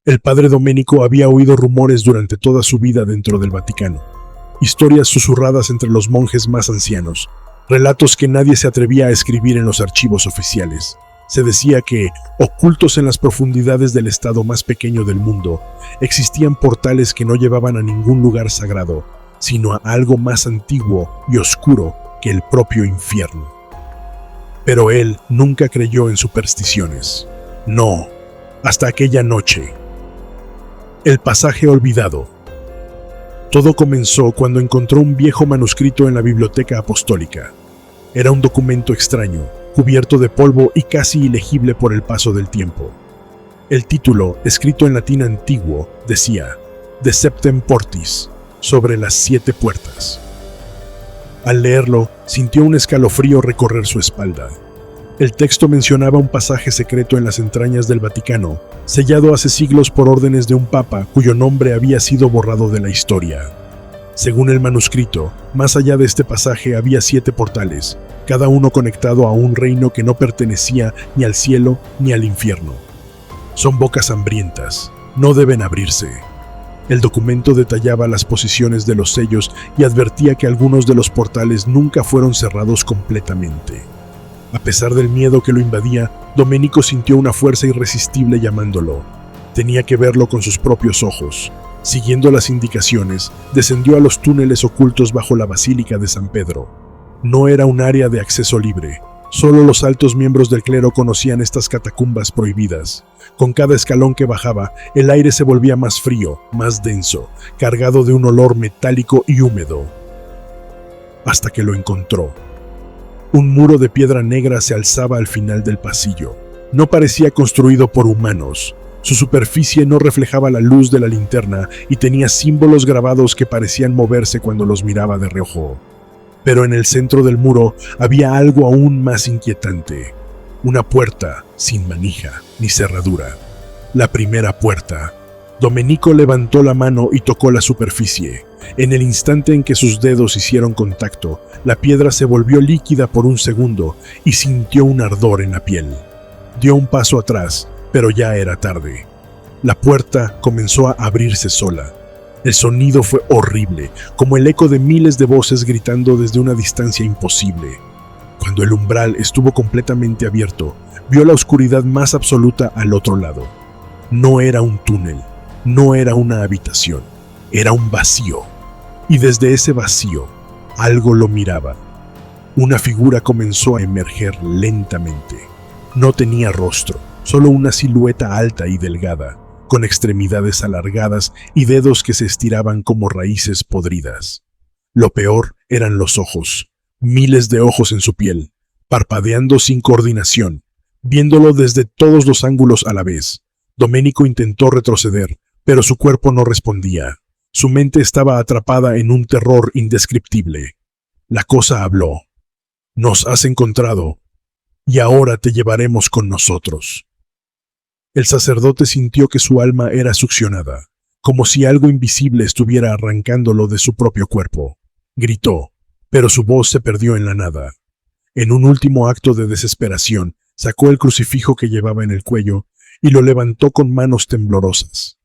El padre Domenico había oído rumores durante toda su vida dentro del Vaticano, historias susurradas entre los monjes más ancianos, relatos que nadie se atrevía a escribir en los archivos oficiales. Se decía que, ocultos en las profundidades del estado más pequeño del mundo, existían portales que no llevaban a ningún lugar sagrado, sino a algo más antiguo y oscuro que el propio infierno. Pero él nunca creyó en supersticiones. No, hasta aquella noche. El pasaje olvidado. Todo comenzó cuando encontró un viejo manuscrito en la biblioteca apostólica. Era un documento extraño, cubierto de polvo y casi ilegible por el paso del tiempo. El título, escrito en latín antiguo, decía De Septem Portis, sobre las 7 puertas. Al leerlo, sintió un escalofrío recorrer su espalda. El texto mencionaba un pasaje secreto en las entrañas del Vaticano, sellado hace siglos por órdenes de un papa cuyo nombre había sido borrado de la historia. Según el manuscrito, más allá de este pasaje había 7 portales, cada uno conectado a un reino que no pertenecía ni al cielo ni al infierno. Son bocas hambrientas, no deben abrirse. El documento detallaba las posiciones de los sellos y advertía que algunos de los portales nunca fueron cerrados completamente. A pesar del miedo que lo invadía, Domenico sintió una fuerza irresistible llamándolo. Tenía que verlo con sus propios ojos. Siguiendo las indicaciones, descendió a los túneles ocultos bajo la Basílica de San Pedro. No era un área de acceso libre. Solo los altos miembros del clero conocían estas catacumbas prohibidas. Con cada escalón que bajaba, el aire se volvía más frío, más denso, cargado de un olor metálico y húmedo. Hasta que lo encontró. Un muro de piedra negra se alzaba al final del pasillo. No parecía construido por humanos. Su superficie no reflejaba la luz de la linterna y tenía símbolos grabados que parecían moverse cuando los miraba de reojo. Pero en el centro del muro había algo aún más inquietante. Una puerta sin manija ni cerradura. La primera puerta. Domenico levantó la mano y tocó la superficie. En el instante en que sus dedos hicieron contacto, la piedra se volvió líquida por un segundo y sintió un ardor en la piel. Dio un paso atrás, pero ya era tarde. La puerta comenzó a abrirse sola. El sonido fue horrible, como el eco de miles de voces gritando desde una distancia imposible. Cuando el umbral estuvo completamente abierto, vio la oscuridad más absoluta al otro lado. No era un túnel, no era una habitación, era un vacío. Y desde ese vacío, algo lo miraba. Una figura comenzó a emerger lentamente. No tenía rostro, solo una silueta alta y delgada, con extremidades alargadas y dedos que se estiraban como raíces podridas. Lo peor eran los ojos, miles de ojos en su piel, parpadeando sin coordinación, viéndolo desde todos los ángulos a la vez. Domenico intentó retroceder, pero su cuerpo no respondía. Su mente estaba atrapada en un terror indescriptible. La cosa habló. Nos has encontrado, y ahora te llevaremos con nosotros. El sacerdote sintió que su alma era succionada, como si algo invisible estuviera arrancándolo de su propio cuerpo. Gritó, pero su voz se perdió en la nada. En un último acto de desesperación, sacó el crucifijo que llevaba en el cuello y lo levantó con manos temblorosas.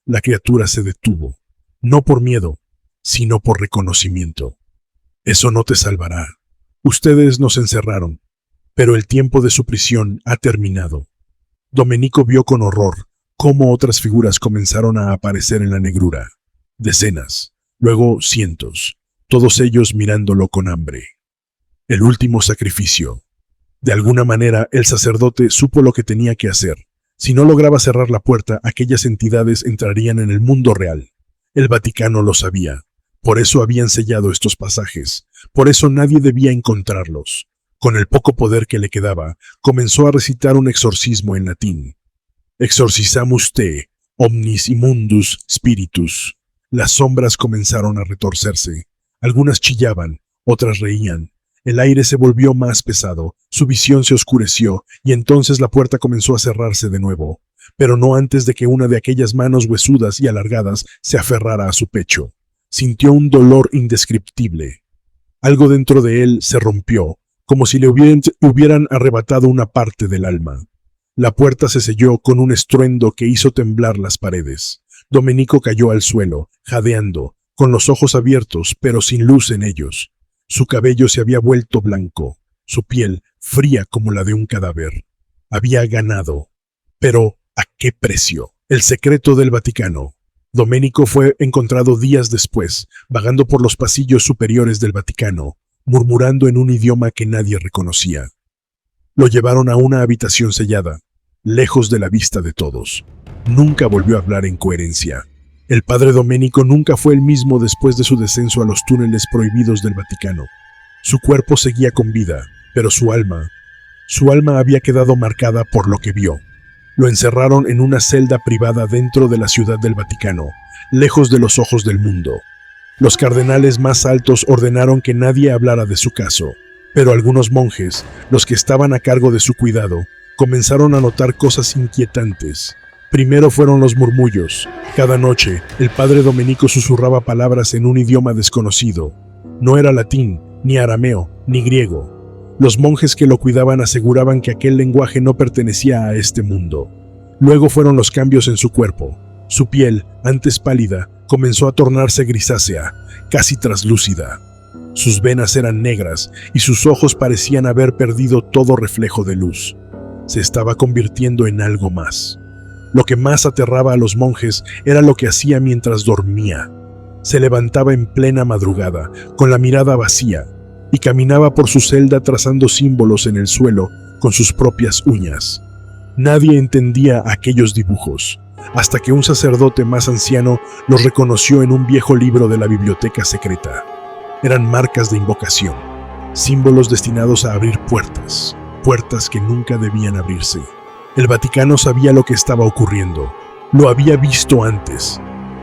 La criatura se detuvo, no por miedo, sino por reconocimiento. Eso no te salvará. Ustedes nos encerraron, pero el tiempo de su prisión ha terminado. Domenico vio con horror cómo otras figuras comenzaron a aparecer en la negrura. Decenas, luego cientos, todos ellos mirándolo con hambre. El último sacrificio. De alguna manera, el sacerdote supo lo que tenía que hacer. Si no lograba cerrar la puerta, aquellas entidades entrarían en el mundo real. El Vaticano lo sabía. Por eso habían sellado estos pasajes. Por eso nadie debía encontrarlos. Con el poco poder que le quedaba, comenzó a recitar un exorcismo en latín. Exorcizamus te, omnis immundus spiritus. Las sombras comenzaron a retorcerse. Algunas chillaban, otras reían. El aire se volvió más pesado, su visión se oscureció, y entonces la puerta comenzó a cerrarse de nuevo, pero no antes de que una de aquellas manos huesudas y alargadas se aferrara a su pecho. Sintió un dolor indescriptible. Algo dentro de él se rompió, como si le hubieran arrebatado una parte del alma. La puerta se selló con un estruendo que hizo temblar las paredes. Domenico cayó al suelo, jadeando, con los ojos abiertos, pero sin luz en ellos. Su cabello se había vuelto blanco, su piel fría como la de un cadáver. Había ganado. Pero, ¿a qué precio? El secreto del Vaticano. Domenico fue encontrado días después, vagando por los pasillos superiores del Vaticano, murmurando en un idioma que nadie reconocía. Lo llevaron a una habitación sellada, lejos de la vista de todos. Nunca volvió a hablar en coherencia. El padre Domenico nunca fue el mismo después de su descenso a los túneles prohibidos del Vaticano. Su cuerpo seguía con vida, pero su alma había quedado marcada por lo que vio. Lo encerraron en una celda privada dentro de la ciudad del Vaticano, lejos de los ojos del mundo. Los cardenales más altos ordenaron que nadie hablara de su caso, pero algunos monjes, los que estaban a cargo de su cuidado, comenzaron a notar cosas inquietantes. Primero fueron los murmullos. Cada noche, el padre Domenico susurraba palabras en un idioma desconocido. No era latín, ni arameo, ni griego. Los monjes que lo cuidaban aseguraban que aquel lenguaje no pertenecía a este mundo. Luego fueron los cambios en su cuerpo. Su piel, antes pálida, comenzó a tornarse grisácea, casi traslúcida. Sus venas eran negras y sus ojos parecían haber perdido todo reflejo de luz. Se estaba convirtiendo en algo más. Lo que más aterraba a los monjes era lo que hacía mientras dormía. Se levantaba en plena madrugada, con la mirada vacía, y caminaba por su celda trazando símbolos en el suelo con sus propias uñas. Nadie entendía aquellos dibujos, hasta que un sacerdote más anciano los reconoció en un viejo libro de la biblioteca secreta. Eran marcas de invocación, símbolos destinados a abrir puertas, puertas que nunca debían abrirse. El Vaticano sabía lo que estaba ocurriendo. Lo había visto antes.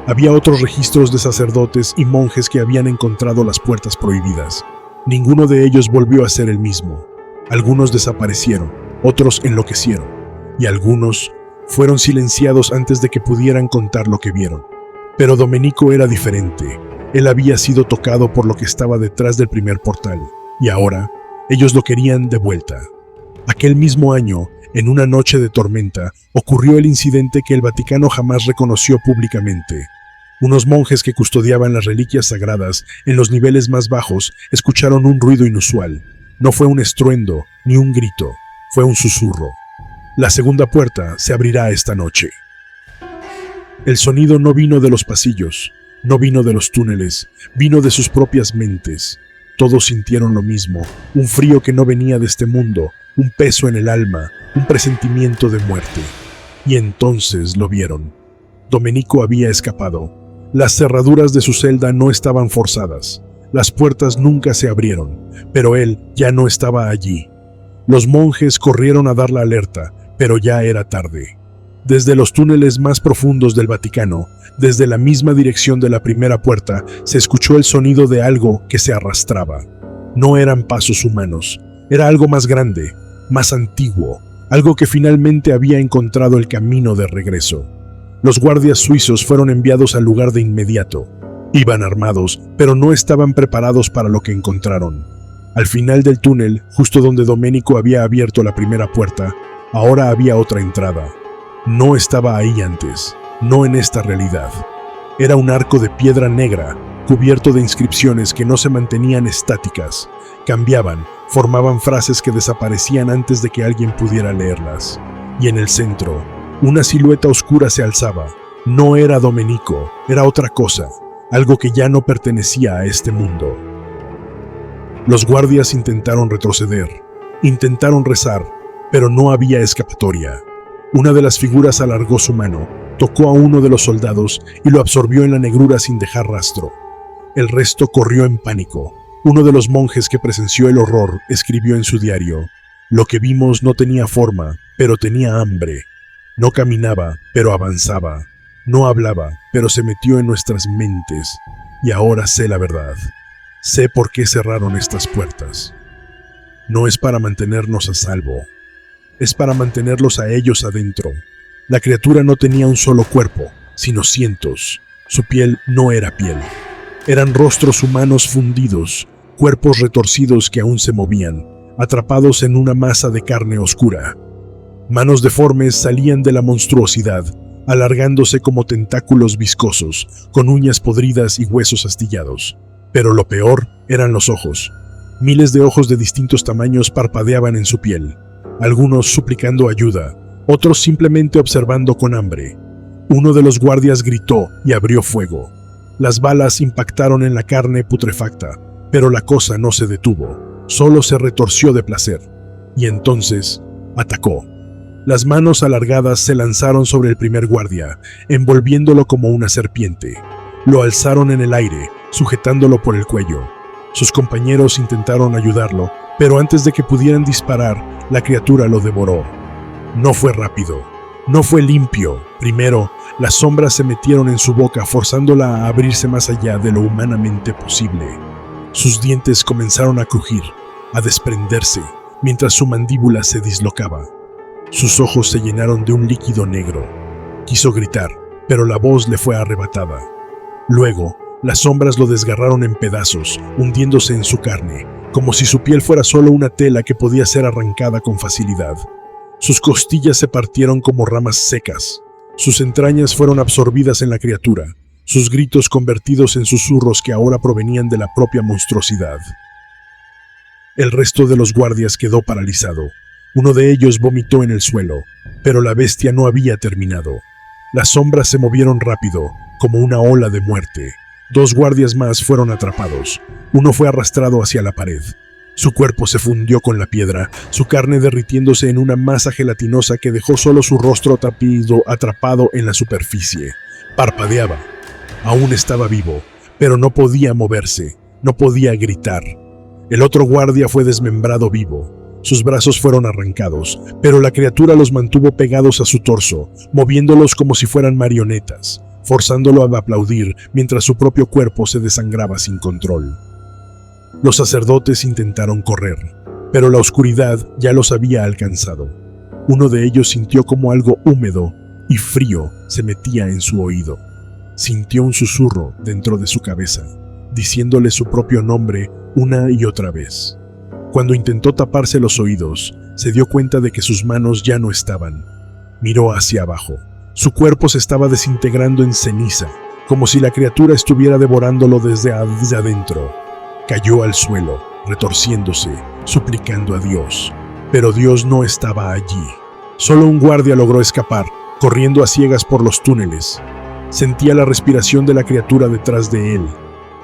Había otros registros de sacerdotes y monjes que habían encontrado las puertas prohibidas. Ninguno de ellos volvió a ser el mismo. Algunos desaparecieron, otros enloquecieron, y algunos fueron silenciados antes de que pudieran contar lo que vieron. Pero Domenico era diferente. Él había sido tocado por lo que estaba detrás del primer portal, y ahora ellos lo querían de vuelta. Aquel mismo año, en una noche de tormenta, ocurrió el incidente que el Vaticano jamás reconoció públicamente. Unos monjes que custodiaban las reliquias sagradas en los niveles más bajos escucharon un ruido inusual. No fue un estruendo ni un grito, fue un susurro. La segunda puerta se abrirá esta noche. El sonido no vino de los pasillos, no vino de los túneles, vino de sus propias mentes. Todos sintieron lo mismo, un frío que no venía de este mundo, un peso en el alma, un presentimiento de muerte. Y entonces lo vieron. Domenico había escapado. Las cerraduras de su celda no estaban forzadas. Las puertas nunca se abrieron, pero él ya no estaba allí. Los monjes corrieron a dar la alerta, pero ya era tarde. Desde los túneles más profundos del Vaticano, desde la misma dirección de la primera puerta, se escuchó el sonido de algo que se arrastraba. No eran pasos humanos, era algo más grande, más antiguo, algo que finalmente había encontrado el camino de regreso. Los guardias suizos fueron enviados al lugar de inmediato. Iban armados, pero no estaban preparados para lo que encontraron. Al final del túnel, justo donde Domenico había abierto la primera puerta, ahora había otra entrada. No estaba ahí antes, no en esta realidad. Era un arco de piedra negra, cubierto de inscripciones que no se mantenían estáticas. Cambiaban, formaban frases que desaparecían antes de que alguien pudiera leerlas. Y en el centro, una silueta oscura se alzaba. No era Domenico, era otra cosa, algo que ya no pertenecía a este mundo. Los guardias intentaron retroceder, intentaron rezar, pero no había escapatoria. Una de las figuras alargó su mano, tocó a uno de los soldados y lo absorbió en la negrura sin dejar rastro. El resto corrió en pánico. Uno de los monjes que presenció el horror escribió en su diario: «Lo que vimos no tenía forma, pero tenía hambre. No caminaba, pero avanzaba. No hablaba, pero se metió en nuestras mentes. Y ahora sé la verdad. Sé por qué cerraron estas puertas. No es para mantenernos a salvo. Es para mantenerlos a ellos adentro». La criatura no tenía un solo cuerpo, sino cientos. Su piel no era piel. Eran rostros humanos fundidos, cuerpos retorcidos que aún se movían, atrapados en una masa de carne oscura. Manos deformes salían de la monstruosidad, alargándose como tentáculos viscosos, con uñas podridas y huesos astillados. Pero lo peor eran los ojos. Miles de ojos de distintos tamaños parpadeaban en su piel, algunos suplicando ayuda, otros simplemente observando con hambre. Uno de los guardias gritó y abrió fuego. Las balas impactaron en la carne putrefacta, pero la cosa no se detuvo, solo se retorció de placer. Y entonces atacó. Las manos alargadas se lanzaron sobre el primer guardia, envolviéndolo como una serpiente. Lo alzaron en el aire, sujetándolo por el cuello. Sus compañeros intentaron ayudarlo, pero antes de que pudieran disparar, la criatura lo devoró. No fue rápido, no fue limpio. Primero, las sombras se metieron en su boca, forzándola a abrirse más allá de lo humanamente posible. Sus dientes comenzaron a crujir, a desprenderse, mientras su mandíbula se dislocaba. Sus ojos se llenaron de un líquido negro. Quiso gritar, pero la voz le fue arrebatada. Luego, las sombras lo desgarraron en pedazos, hundiéndose en su carne, como si su piel fuera solo una tela que podía ser arrancada con facilidad. Sus costillas se partieron como ramas secas. Sus entrañas fueron absorbidas en la criatura, sus gritos convertidos en susurros que ahora provenían de la propia monstruosidad. El resto de los guardias quedó paralizado. Uno de ellos vomitó en el suelo, pero la bestia no había terminado. Las sombras se movieron rápido, como una ola de muerte. 2 guardias más fueron atrapados. Uno fue arrastrado hacia la pared. Su cuerpo se fundió con la piedra, su carne derritiéndose en una masa gelatinosa que dejó solo su rostro atrapado en la superficie. Parpadeaba. Aún estaba vivo, pero no podía moverse, no podía gritar. El otro guardia fue desmembrado vivo. Sus brazos fueron arrancados, pero la criatura los mantuvo pegados a su torso, moviéndolos como si fueran marionetas, forzándolo a aplaudir mientras su propio cuerpo se desangraba sin control. Los sacerdotes intentaron correr, pero la oscuridad ya los había alcanzado. Uno de ellos sintió como algo húmedo y frío se metía en su oído. Sintió un susurro dentro de su cabeza, diciéndole su propio nombre una y otra vez. Cuando intentó taparse los oídos, se dio cuenta de que sus manos ya no estaban. Miró hacia abajo. Su cuerpo se estaba desintegrando en ceniza, como si la criatura estuviera devorándolo desde adentro. Cayó al suelo, retorciéndose, suplicando a Dios. Pero Dios no estaba allí. Solo un guardia logró escapar, corriendo a ciegas por los túneles. Sentía la respiración de la criatura detrás de él.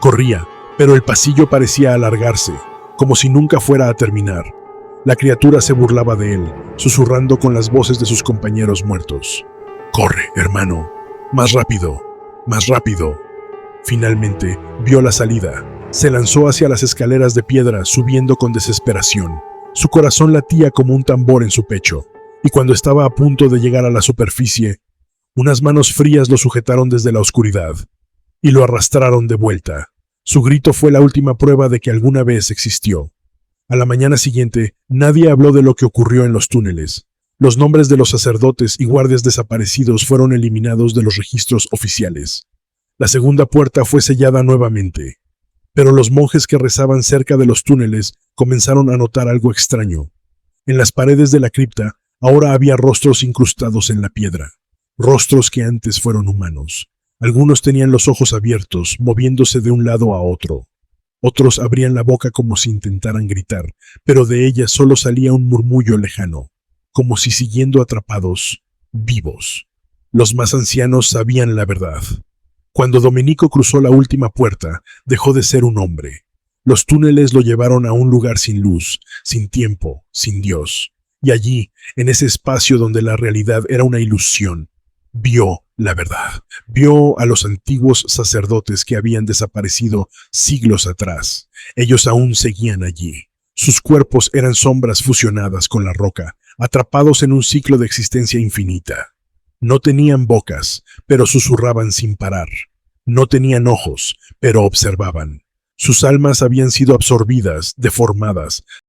Corría, pero el pasillo parecía alargarse, como si nunca fuera a terminar. La criatura se burlaba de él, susurrando con las voces de sus compañeros muertos. «Corre, hermano, más rápido, más rápido». Finalmente, vio la salida. Se lanzó hacia las escaleras de piedra, subiendo con desesperación. Su corazón latía como un tambor en su pecho, y cuando estaba a punto de llegar a la superficie, unas manos frías lo sujetaron desde la oscuridad y lo arrastraron de vuelta. Su grito fue la última prueba de que alguna vez existió. A la mañana siguiente, nadie habló de lo que ocurrió en los túneles. Los nombres de los sacerdotes y guardias desaparecidos fueron eliminados de los registros oficiales. La segunda puerta fue sellada nuevamente, pero los monjes que rezaban cerca de los túneles comenzaron a notar algo extraño. En las paredes de la cripta ahora había rostros incrustados en la piedra, rostros que antes fueron humanos. Algunos tenían los ojos abiertos, moviéndose de un lado a otro. Otros abrían la boca como si intentaran gritar, pero de ellas solo salía un murmullo lejano, como si siguiendo atrapados, vivos. Los más ancianos sabían la verdad. Cuando Domenico cruzó la última puerta, dejó de ser un hombre. Los túneles lo llevaron a un lugar sin luz, sin tiempo, sin Dios. Y allí, en ese espacio donde la realidad era una ilusión, vio la verdad. Vio a los antiguos sacerdotes que habían desaparecido siglos atrás. Ellos aún seguían allí. Sus cuerpos eran sombras fusionadas con la roca, atrapados en un ciclo de existencia infinita. No tenían bocas, pero susurraban sin parar. No tenían ojos, pero observaban. Sus almas habían sido absorbidas, deformadas,